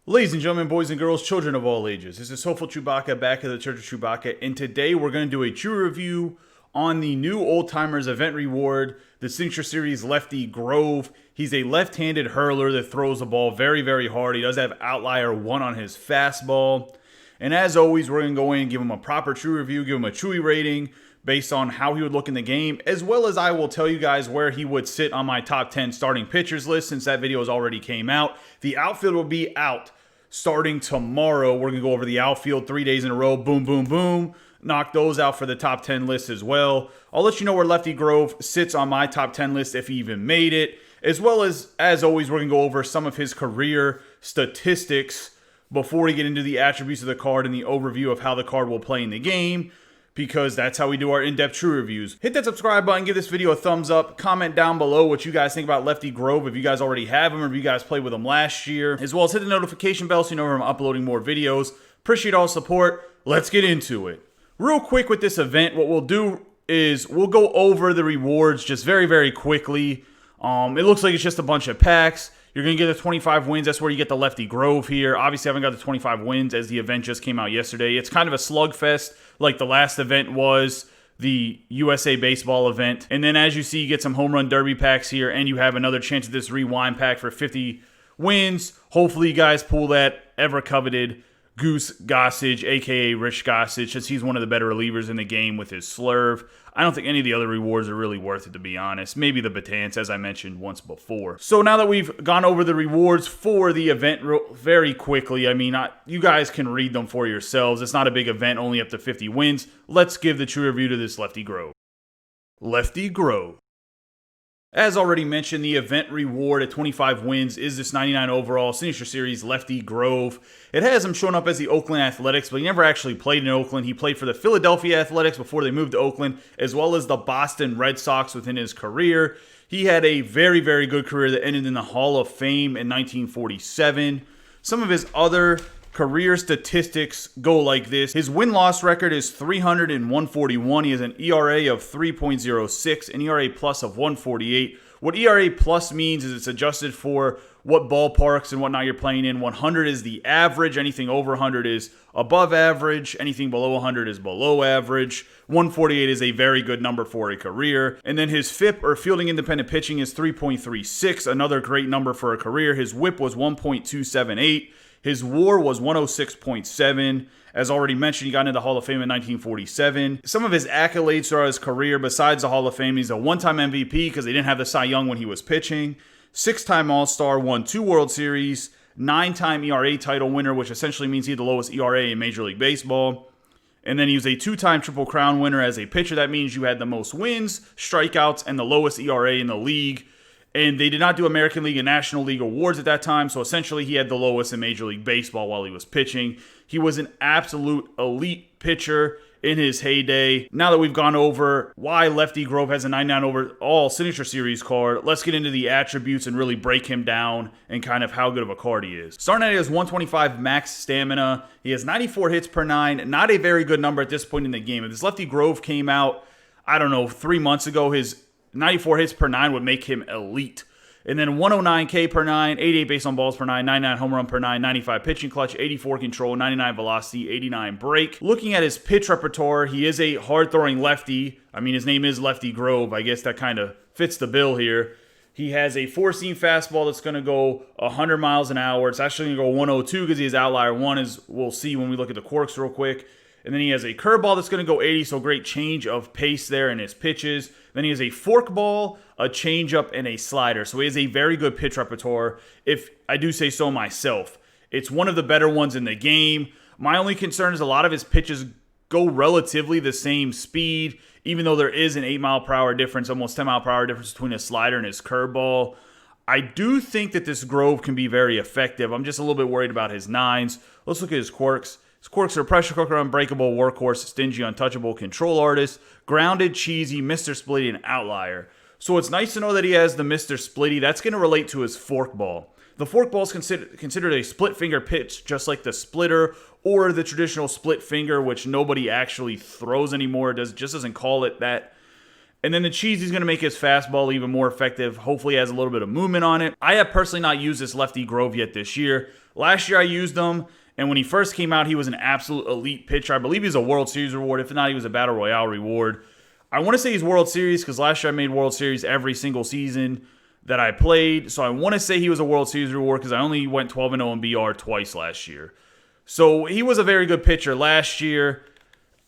Ladies and gentlemen, boys and girls, children of all ages, this is Hopeful Chewbacca back at the Church of Chewbacca, and today we're going to do a Chewie review on the new Old Timers event reward, the Signature Series Lefty Grove. He's a left-handed hurler that throws the ball very, very hard. He does have Outlier 1 on his fastball. And as always, we're going to go in and give him a proper Chewie review, give him a Chewie rating based on how he would look in the game, as well as I will tell you guys where he would sit on my top 10 starting pitchers list since that video has already came out. The outfield will be out starting tomorrow. We're going to go over the outfield 3 days in a row. Boom, boom, boom. Knock those out for the top 10 list as well. I'll let you know where Lefty Grove sits on my top 10 list if he even made it. As well as always, we're going to go over some of his career statistics before we get into the attributes of the card and the overview of how the card will play in the game, because that's how we do our in-depth Chewie reviews. Hit that subscribe button, give this video a thumbs up, comment down below what you guys think about Lefty Grove, if you guys already have him or if you guys played with him last year, as well as hit the notification bell so you know when I'm uploading more videos. Appreciate all support. Let's get into it. Real quick with this event, what we'll do is we'll go over the rewards just very, very quickly. It looks like it's just a bunch of packs. You're going to get the 25 wins. That's where you get the Lefty Grove here. Obviously, I haven't got the 25 wins as the event just came out yesterday. It's kind of a slugfest like the last event was, the USA Baseball event. And then as you see, you get some Home Run Derby packs here, and you have another chance at this Rewind pack for 50 wins. Hopefully, you guys pull that ever-coveted Goose Gossage, a.k.a. Rich Gossage, since he's one of the better relievers in the game with his slurve. I don't think any of the other rewards are really worth it, to be honest. Maybe the Batance, as I mentioned once before. So now that we've gone over the rewards for the event very quickly, I mean, you guys can read them for yourselves. It's not a big event, only up to 50 wins. Let's give the true review to this Lefty Grove. Lefty Grove. As already mentioned, the event reward at 25 wins is this 99 overall Signature Series Lefty Grove. It has him showing up as the Oakland Athletics, but he never actually played in Oakland. He played for the Philadelphia Athletics before they moved to Oakland, as well as the Boston Red Sox within his career. He had a very, very good career that ended in the Hall of Fame in 1947. Some of his other career statistics go like this. His win-loss record is 300 and 141. He has an ERA of 3.06, an ERA plus of 148. What ERA plus means is it's adjusted for what ballparks and whatnot you're playing in. 100 is the average. Anything over 100 is above average. Anything below 100 is below average. 148 is a very good number for a career. And then his FIP, or fielding independent pitching, is 3.36, another great number for a career. His WHIP was 1.278. His WAR was 106.7. As already mentioned, he got into the Hall of Fame in 1947. Some of his accolades throughout his career, besides the Hall of Fame, he's a one-time MVP because they didn't have the Cy Young when he was pitching. 6-time All-Star, won 2 World Series, 9-time ERA title winner, which essentially means he had the lowest ERA in Major League Baseball. And then he was a 2-time Triple Crown winner as a pitcher. That means you had the most wins, strikeouts, and the lowest ERA in the league. And they did not do American League and National League awards at that time, so essentially he had the lowest in Major League Baseball while he was pitching. He was an absolute elite pitcher in his heyday. Now that we've gone over why Lefty Grove has a 99 overall Signature Series card, let's get into the attributes and really break him down and kind of how good of a card he is. Starting at his 125 max stamina, he has 94 hits per 9, not a very good number at this point in the game. If this Lefty Grove came out, I don't know, 3 months ago, his 94 hits per 9 would make him elite. And then 109 K per 9, 88 base on balls per 9, 99 home run per 9, 95 pitching clutch, 84 control, 99 velocity, 89 break. Looking at his pitch repertoire, he is a hard-throwing lefty. I mean, his name is Lefty Grove. I guess that kind of fits the bill here. He has a 4-seam fastball that's going to go 100 miles an hour. It's actually going to go 102 because he has outlier 1, as we'll see when we look at the Quirks real quick. And then he has a curveball that's going to go 80, so great change of pace there in his pitches. Then he has a forkball, a changeup, and a slider. So he has a very good pitch repertoire, if I do say so myself. It's one of the better ones in the game. My only concern is a lot of his pitches go relatively the same speed, even though there is an 8-mile-per-hour difference, almost 10-mile-per-hour difference between his slider and his curveball. I do think that this Grove can be very effective. I'm just a little bit worried about his 9s. Let's look at his Quirks. His Quirks are pressure cooker, unbreakable, workhorse, stingy, untouchable, control artist, grounded, cheesy, Mr. Splitty, and outlier. So it's nice to know that he has the Mr. Splitty. That's going to relate to his forkball. The forkball is considered a split finger pitch, just like the splitter or the traditional split finger, which nobody actually throws anymore. Just doesn't call it that. And then the cheese is going to make his fastball even more effective. Hopefully has a little bit of movement on it. I have personally not used this Lefty Grove yet this year. Last year I used him, and when he first came out, he was an absolute elite pitcher. I believe he was a World Series reward. If not, he was a Battle Royale reward. I want to say he's World Series because last year I made World Series every single season that I played. So I want to say he was a World Series reward because I only went 12-0 in BR twice last year. So he was a very good pitcher last year.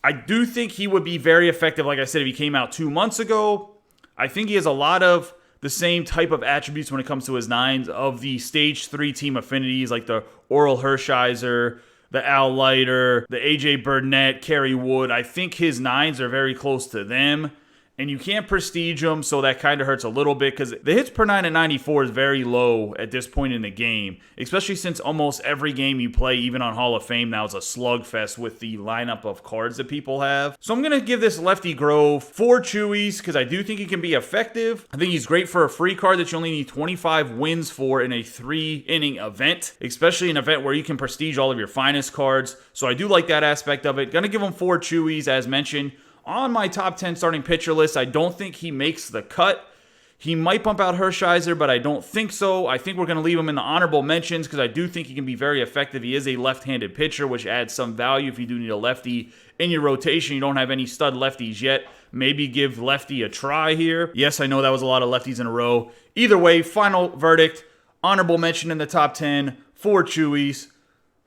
I do think he would be very effective, like I said, if he came out 2 months ago. I think he has a lot of the same type of attributes when it comes to his nines of the Stage 3 team affinities, like the Oral Hershiser, the Al Leiter, the AJ Burnett, Kerry Wood. I think his nines are very close to them. And you can't prestige them, so that kind of hurts a little bit because the hits per 9 at 94 is very low at this point in the game, especially since almost every game you play, even on Hall of Fame now, is a slugfest with the lineup of cards that people have. So I'm going to give this Lefty Grove 4 Chewies because I do think he can be effective. I think he's great for a free card that you only need 25 wins for in a 3-inning event, especially an event where you can prestige all of your finest cards. So I do like that aspect of it. Going to give him 4 Chewies as mentioned. On my top 10 starting pitcher list, I don't think he makes the cut. He might bump out Hershiser, but I don't think so. I think we're going to leave him in the honorable mentions because I do think he can be very effective. He is a left-handed pitcher, which adds some value if you do need a lefty in your rotation. You don't have any stud lefties yet. Maybe give Lefty a try here. Yes, I know that was a lot of lefties in a row. Either way, final verdict, honorable mention in the top 10, 4 Chewies.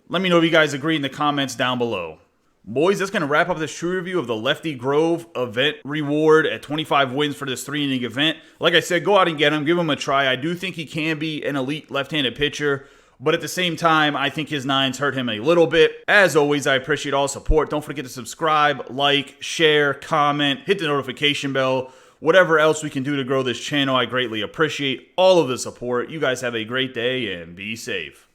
Let me know if you guys agree in the comments down below. Boys, that's going to wrap up this true review of the Lefty Grove event reward at 25 wins for this 3-inning event. Like I said, go out and get him. Give him a try. I do think he can be an elite left-handed pitcher, but at the same time, I think his nines hurt him a little bit. As always, I appreciate all the support. Don't forget to subscribe, like, share, comment, hit the notification bell. Whatever else we can do to grow this channel, I greatly appreciate all of the support. You guys have a great day and be safe.